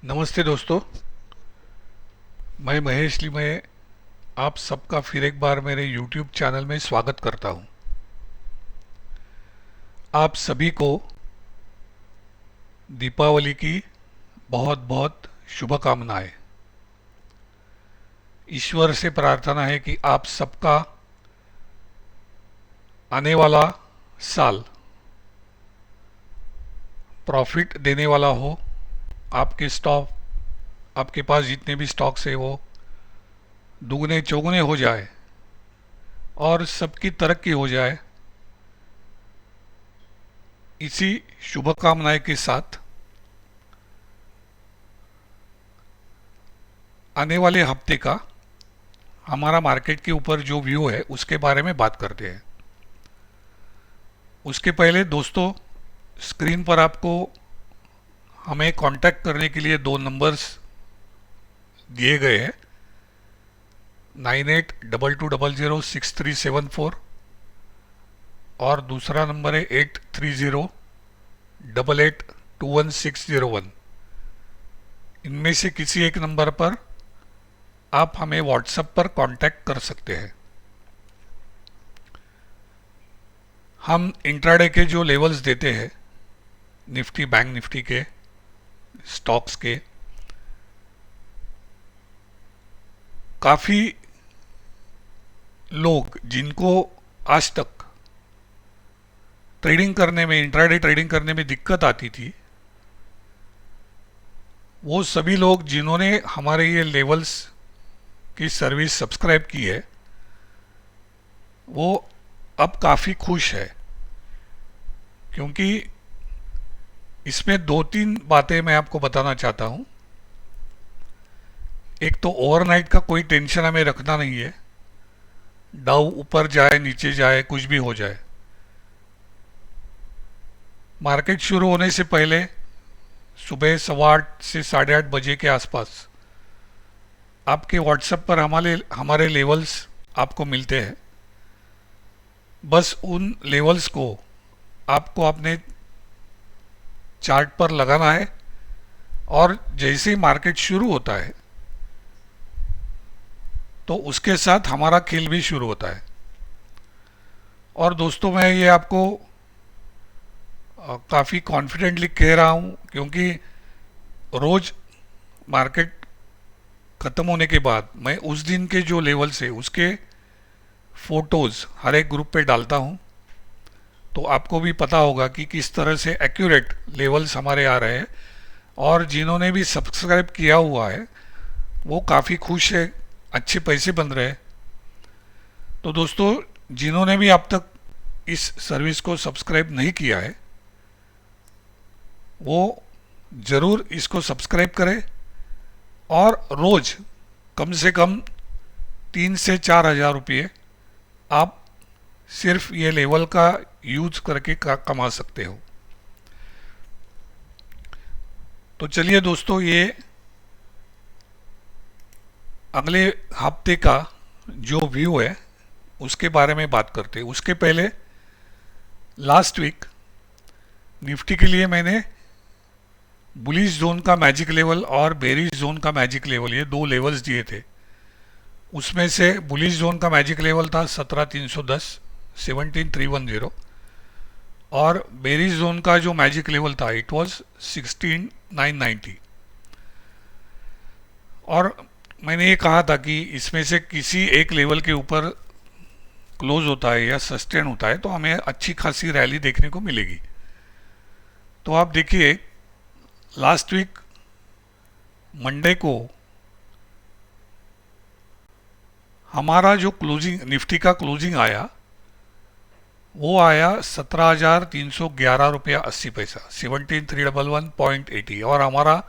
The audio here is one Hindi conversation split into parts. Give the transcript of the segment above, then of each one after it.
नमस्ते दोस्तों। मैं महेश लिमये आप सबका फिर एक बार मेरे YouTube चैनल में स्वागत करता हूं। आप सभी को दीपावली की बहुत बहुत शुभकामनाएं। ईश्वर से प्रार्थना है कि आप सबका आने वाला साल प्रॉफिट देने वाला हो। आपके पास जितने भी स्टॉक्स है वो दुगने चौगुने हो जाए और सबकी तरक्की हो जाए। इसी शुभकामनाएं के साथ आने वाले हफ्ते का हमारा मार्केट के ऊपर जो व्यू है उसके बारे में बात करते हैं। उसके पहले दोस्तों, स्क्रीन पर आपको हमें कांटेक्ट करने के लिए दो नंबर्स दिए गए हैं, 9822006374 और दूसरा नंबर है 8308821601। इनमें से किसी एक नंबर पर आप हमें व्हाट्सएप पर कांटेक्ट कर सकते हैं। हम इंट्राडे के जो लेवल्स देते हैं निफ्टी बैंक निफ्टी के स्टॉक्स के, काफ़ी लोग जिनको आज तक ट्रेडिंग करने में, इंट्राडे ट्रेडिंग करने में दिक्कत आती थी, वो सभी लोग जिन्होंने हमारे ये लेवल्स की सर्विस सब्सक्राइब की है वो अब काफ़ी खुश है, क्योंकि इसमें दो तीन बातें मैं आपको बताना चाहता हूँ। एक तो ओवरनाइट का कोई टेंशन हमें रखना नहीं है। डाउ ऊपर जाए नीचे जाए कुछ भी हो जाए, मार्केट शुरू होने से पहले सुबह 8:15 से 8:30 बजे के आसपास आपके व्हाट्सएप पर हमारे लेवल्स आपको मिलते हैं। बस उन लेवल्स को आपको अपने चार्ट पर लगाना है और जैसे ही मार्केट शुरू होता है तो उसके साथ हमारा खेल भी शुरू होता है। और दोस्तों, मैं ये आपको काफ़ी कॉन्फिडेंटली कह रहा हूँ, क्योंकि रोज़ मार्केट ख़त्म होने के बाद मैं उस दिन के जो लेवल्स है उसके फ़ोटोज़ हर एक ग्रुप पे डालता हूँ, तो आपको भी पता होगा कि किस तरह से एक्यूरेट लेवल्स हमारे आ रहे हैं। और जिन्होंने भी सब्सक्राइब किया हुआ है वो काफ़ी खुश है, अच्छे पैसे बन रहे हैं। तो दोस्तों, जिन्होंने भी अब तक इस सर्विस को सब्सक्राइब नहीं किया है वो ज़रूर इसको सब्सक्राइब करें और रोज़ कम से कम 3 से 4 हज़ार रुपये आप सिर्फ ये लेवल का यूज करके कमा सकते हो। तो चलिए दोस्तों, ये अगले हफ्ते का जो व्यू है उसके बारे में बात करते हैं। उसके पहले लास्ट वीक निफ्टी के लिए मैंने बुलिश जोन का मैजिक लेवल और बेरिश जोन का मैजिक लेवल, ये दो लेवल्स दिए थे। उसमें से बुलिश जोन का मैजिक लेवल था 17,310, 17,310, और बेरिश जोन का जो मैजिक लेवल था इट वाज 16,990। और मैंने ये कहा था कि इसमें से किसी एक लेवल के ऊपर क्लोज होता है या सस्टेन होता है तो हमें अच्छी खासी रैली देखने को मिलेगी। तो आप देखिए, लास्ट वीक मंडे को हमारा जो क्लोजिंग निफ्टी का क्लोजिंग आया वो आया 17,311 रुपया 80 पैसा, 17,311.80, और हमारा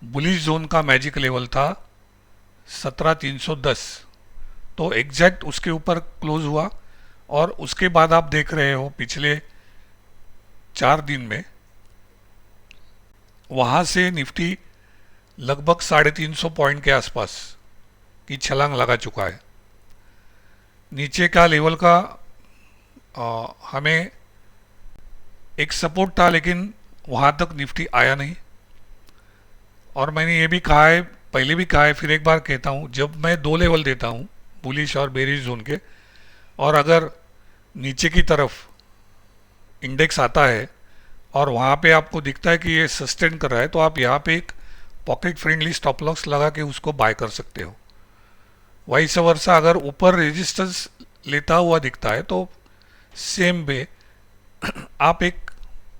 बुलिश जोन का मैजिक लेवल था 17,310। तो एग्जैक्ट उसके ऊपर क्लोज हुआ। और उसके बाद आप देख रहे हो पिछले 4 दिन में वहाँ से निफ्टी लगभग 350 पॉइंट के आसपास की छलांग लगा चुका है। नीचे का लेवल का हमें एक सपोर्ट था, लेकिन वहाँ तक निफ्टी आया नहीं। और मैंने ये भी कहा है, पहले भी कहा है, फिर एक बार कहता हूँ, जब मैं दो लेवल देता हूँ बुलिश और बेरिश जोन के, और अगर नीचे की तरफ इंडेक्स आता है और वहाँ पे आपको दिखता है कि ये सस्टेन कर रहा है, तो आप यहाँ पे एक पॉकेट फ्रेंडली स्टॉप लॉस लगा के उसको बाय कर सकते हो। वाइस वर्सा अगर ऊपर रेजिस्टेंस लेता हुआ दिखता है तो सेम वे आप एक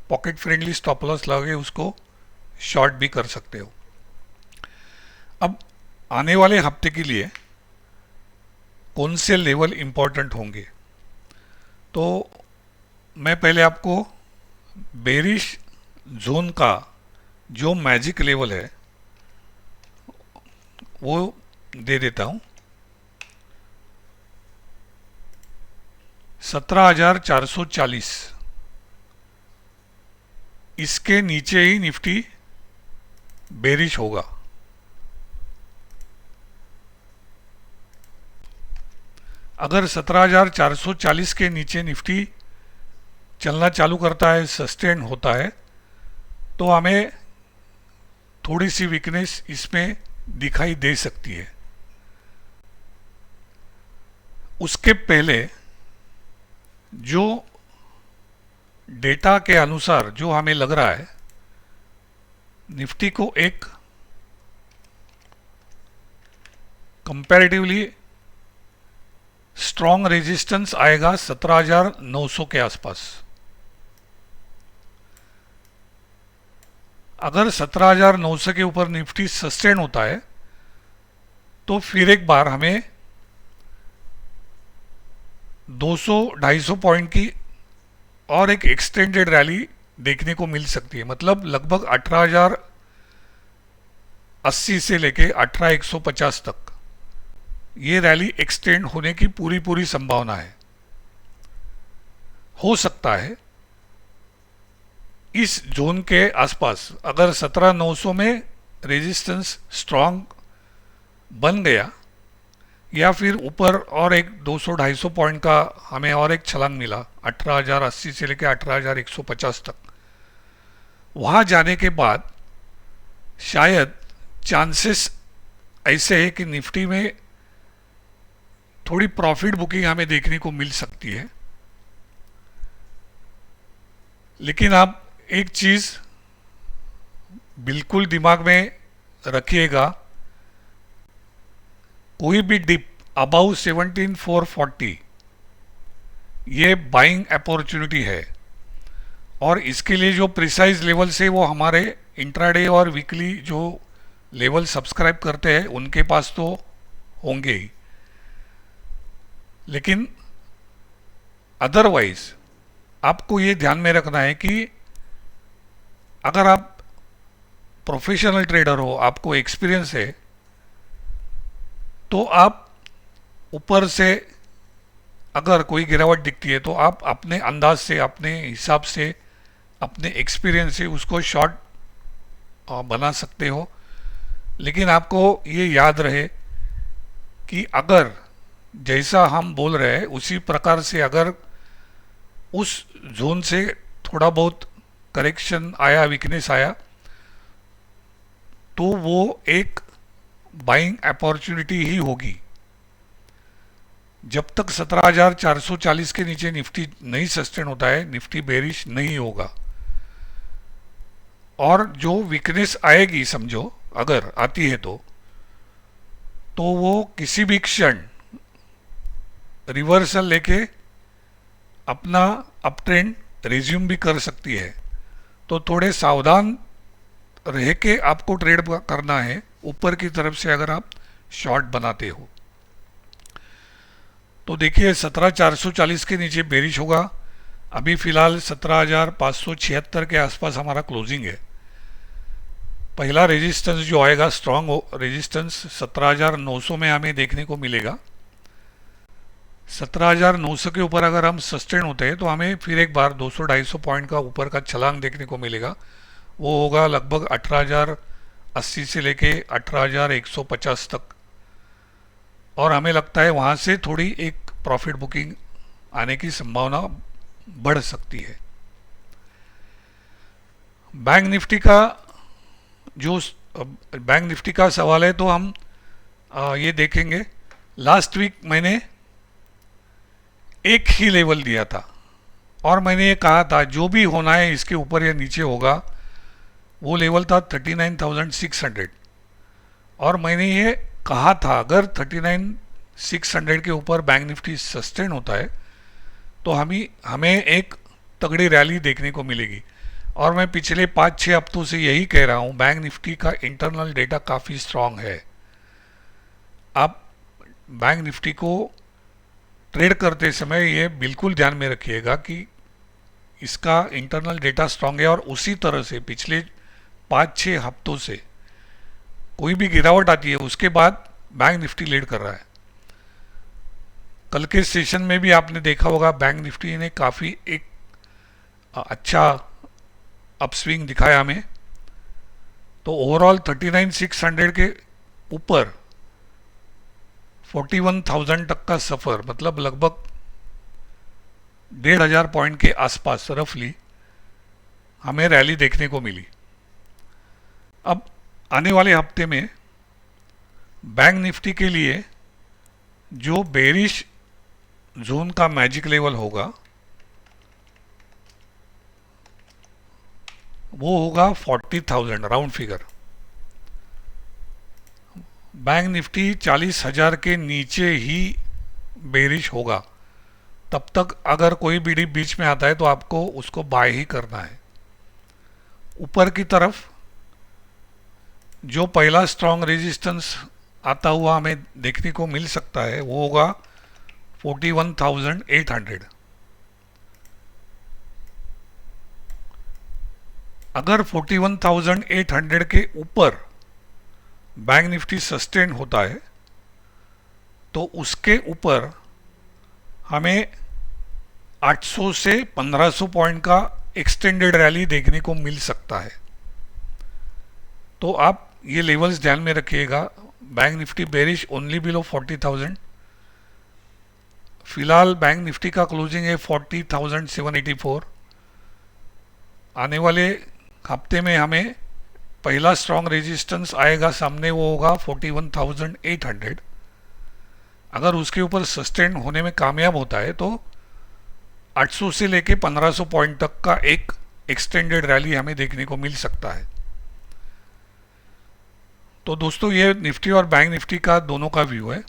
पॉकेट फ्रेंडली स्टॉप लॉस लगा के उसको शॉर्ट भी कर सकते हो। अब आने वाले हफ्ते के लिए कौन से लेवल इंपॉर्टेंट होंगे, तो मैं पहले आपको बेरिश जोन का जो मैजिक लेवल है वो दे देता हूं। 17,440, इसके नीचे ही निफ्टी बेरिश होगा। अगर 17,440 के नीचे निफ्टी चलना चालू करता है, सस्टेन होता है, तो हमें थोड़ी सी वीकनेस इसमें दिखाई दे सकती है। उसके पहले जो डेटा के अनुसार जो हमें लग रहा है, निफ्टी को एक कंपैरेटिवली स्ट्रॉन्ग रेजिस्टेंस आएगा 17,900 के आसपास। अगर 17,900 के ऊपर निफ्टी सस्टेन होता है तो फिर एक बार हमें 200-250 पॉइंट की और एक एक्सटेंडेड रैली देखने को मिल सकती है। मतलब लगभग 18,080 से लेके 18,150 तक ये रैली एक्सटेंड होने की पूरी संभावना है। हो सकता है इस जोन के आसपास अगर 17,900 में रेजिस्टेंस स्ट्रांग बन गया, या फिर ऊपर और एक 200-250 पॉइंट का हमें और एक छलांग मिला 18,080 से लेकर 18,150 तक, वहां जाने के बाद शायद चांसेस ऐसे है कि निफ्टी में थोड़ी प्रॉफिट बुकिंग हमें देखने को मिल सकती है। लेकिन आप एक चीज बिल्कुल दिमाग में रखिएगा, कोई भी डिप अबाउ 17,440 ये बाइंग अपॉर्चुनिटी है, और इसके लिए जो प्रिसाइज लेवल्स है वो हमारे इंट्राडे और वीकली जो लेवल सब्सक्राइब करते हैं उनके पास तो होंगे ही। लेकिन अदरवाइज आपको ये ध्यान में रखना है कि अगर आप प्रोफेशनल ट्रेडर हो, आपको एक्सपीरियंस है, तो आप ऊपर से अगर कोई गिरावट दिखती है तो आप अपने अंदाज से, अपने हिसाब से, अपने एक्सपीरियंस से उसको शॉर्ट बना सकते हो। लेकिन आपको ये याद रहे कि अगर जैसा हम बोल रहे हैं उसी प्रकार से अगर उस जोन से थोड़ा बहुत करेक्शन आया, वीकनेस आया, तो वो एक बाइंग अपॉर्चुनिटी ही होगी। जब तक 17,440 के नीचे निफ्टी नहीं सस्टेन होता है, निफ्टी बेरिश नहीं होगा। और जो वीकनेस आएगी, समझो अगर आती है तो वो किसी भी क्षण रिवर्सल लेके अपना अप ट्रेंड रिज्यूम भी कर सकती है। तो थोड़े सावधान रह के आपको ट्रेड करना है ऊपर की तरफ से अगर आप शॉर्ट बनाते हो। तो देखिए 17,440 के नीचे बेरिश होगा। अभी फिलहाल 17,576 के आसपास हमारा क्लोजिंग है। पहला रेजिस्टेंस जो आएगा स्ट्रॉन्ग रेजिस्टेंस 17,900 में हमें देखने को मिलेगा। 17,900 के ऊपर अगर हम सस्टेन होते हैं तो हमें फिर एक बार 200-250 पॉइंट का ऊपर का छलांग देखने को मिलेगा। वो होगा लगभग 18,080 से लेके 18,150 तक, और हमें लगता है वहाँ से थोड़ी एक प्रॉफिट बुकिंग आने की संभावना बढ़ सकती है। बैंक निफ्टी का जो बैंक निफ्टी का सवाल है तो हम ये देखेंगे। लास्ट वीक मैंने एक ही लेवल दिया था और मैंने ये कहा था जो भी होना है इसके ऊपर या नीचे होगा। वो लेवल था 39,600 और मैंने ये कहा था अगर 39,600 के ऊपर बैंक निफ्टी सस्टेन होता है तो हमें एक तगड़ी रैली देखने को मिलेगी। और मैं पिछले 5-6 हफ्तों से यही कह रहा हूँ, बैंक निफ्टी का इंटरनल डेटा काफ़ी स्ट्रांग है। आप बैंक निफ्टी को ट्रेड करते समय ये बिल्कुल ध्यान में रखिएगा कि इसका इंटरनल डेटा स्ट्रांग है और उसी तरह से पिछले 5-6 हफ्तों से कोई भी गिरावट आती है उसके बाद बैंक निफ्टी लीड कर रहा है। कल के सेशन में भी आपने देखा होगा बैंक निफ्टी ने काफ़ी एक अच्छा अपस्विंग दिखाया हमें। तो ओवरऑल 39,600 के ऊपर 41,000 तक का सफ़र, मतलब लगभग 1,500 पॉइंट के आसपास रफली हमें रैली देखने को मिली। अब आने वाले हफ्ते में बैंक निफ्टी के लिए जो बेरिश जोन का मैजिक लेवल होगा वो होगा 40,000 राउंड फिगर। बैंक निफ्टी 40,000 के नीचे ही बेरिश होगा। तब तक अगर कोई भी डिप बीच में आता है तो आपको उसको बाय ही करना है। ऊपर की तरफ जो पहला स्ट्रॉन्ग रेजिस्टेंस आता हुआ हमें देखने को मिल सकता है वो होगा 41,800। अगर 41,800 के ऊपर बैंक निफ्टी सस्टेन होता है तो उसके ऊपर हमें 800 से 1500 पॉइंट का एक्सटेंडेड रैली देखने को मिल सकता है। तो आप ये लेवल्स ध्यान में रखिएगा। Bank Nifty bearish only below 40,000। फिलहाल बैंक निफ्टी का क्लोजिंग है 40,784। आने वाले हफ्ते में हमें पहला स्ट्रॉन्ग रेजिस्टेंस आएगा सामने, वो होगा 41,800। अगर उसके ऊपर सस्टेन होने में कामयाब होता है तो 800 से लेके 1500 पॉइंट तक का एक एक्सटेंडेड रैली हमें देखने को मिल सकता है। तो दोस्तों ये निफ्टी और बैंक निफ्टी का दोनों का व्यू है।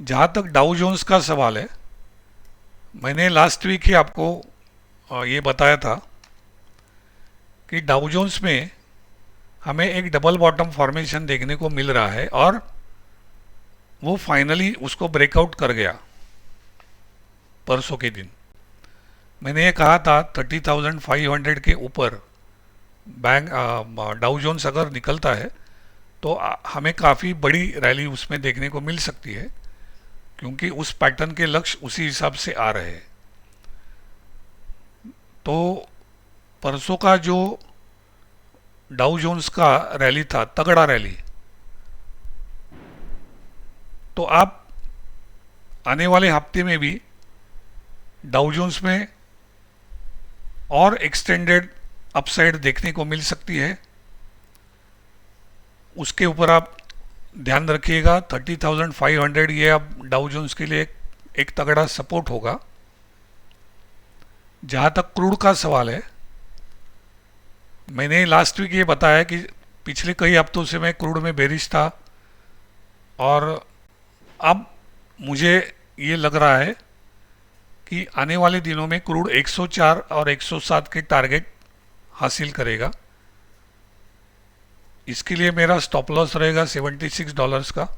जहाँ तक डाउ जोन्स का सवाल है, मैंने लास्ट वीक ही आपको ये बताया था कि डाउ जोन्स में हमें एक डबल बॉटम फॉर्मेशन देखने को मिल रहा है और वो फाइनली उसको ब्रेकआउट कर गया परसों के दिन। मैंने ये कहा था 30,500 के ऊपर बैंक डाउ जोन्स अगर निकलता है तो हमें काफ़ी बड़ी रैली उसमें देखने को मिल सकती है, क्योंकि उस पैटर्न के लक्ष्य उसी हिसाब से आ रहे हैं। तो परसों का जो डाउ जोन्स का रैली था, तगड़ा रैली, तो आप आने वाले हफ्ते में भी डाउ जोन्स में और एक्सटेंडेड अपसाइड देखने को मिल सकती है। उसके ऊपर आप ध्यान रखिएगा 30,500 ये अब डाउ जोन्स के लिए एक तगड़ा सपोर्ट होगा। जहाँ तक क्रूड का सवाल है, मैंने लास्ट वीक ये बताया कि पिछले कई हफ्तों से मैं क्रूड में बेरिश था और अब मुझे ये लग रहा है कि आने वाले दिनों में क्रूड 104 और 107 के टारगेट हासिल करेगा। इसके लिए मेरा स्टॉप लॉस रहेगा $76 का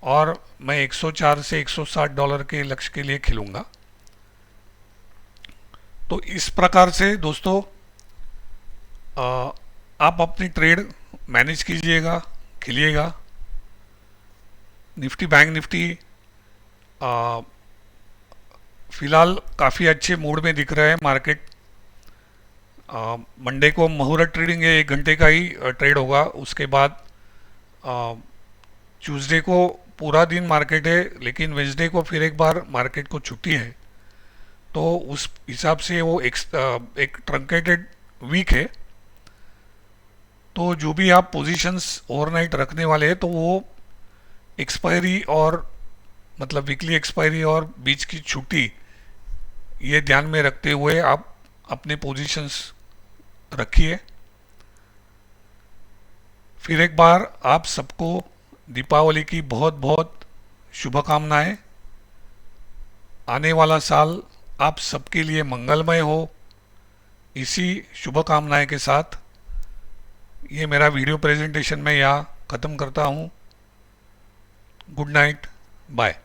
और मैं 104 से $160 के लक्ष्य के लिए खिलूँगा। तो इस प्रकार से दोस्तों आप अपनी ट्रेड मैनेज कीजिएगा, खिलिएगा। निफ्टी बैंक निफ्टी फिलहाल काफ़ी अच्छे मूड में दिख रहा है मार्केट। मंडे को मुहूर्त ट्रेडिंग है, 1 घंटे का ही ट्रेड होगा। उसके बाद ट्यूसडे को पूरा दिन मार्केट है, लेकिन वेंसडे को फिर एक बार मार्केट को छुट्टी है। तो उस हिसाब से वो एक ट्रंकेटेड वीक है। तो जो भी आप पोजीशंस ओवरनाइट रखने वाले हैं तो वो एक्सपायरी और मतलब वीकली एक्सपायरी और बीच की छुट्टी ये ध्यान में रखते हुए आप अपने पोजीशंस रखिए। फिर एक बार आप सबको दीपावली की बहुत बहुत शुभकामनाएं। आने वाला साल आप सबके लिए मंगलमय हो। इसी शुभकामनाएं के साथ ये मेरा वीडियो प्रेजेंटेशन मैं यहाँ ख़त्म करता हूँ। Good night, bye.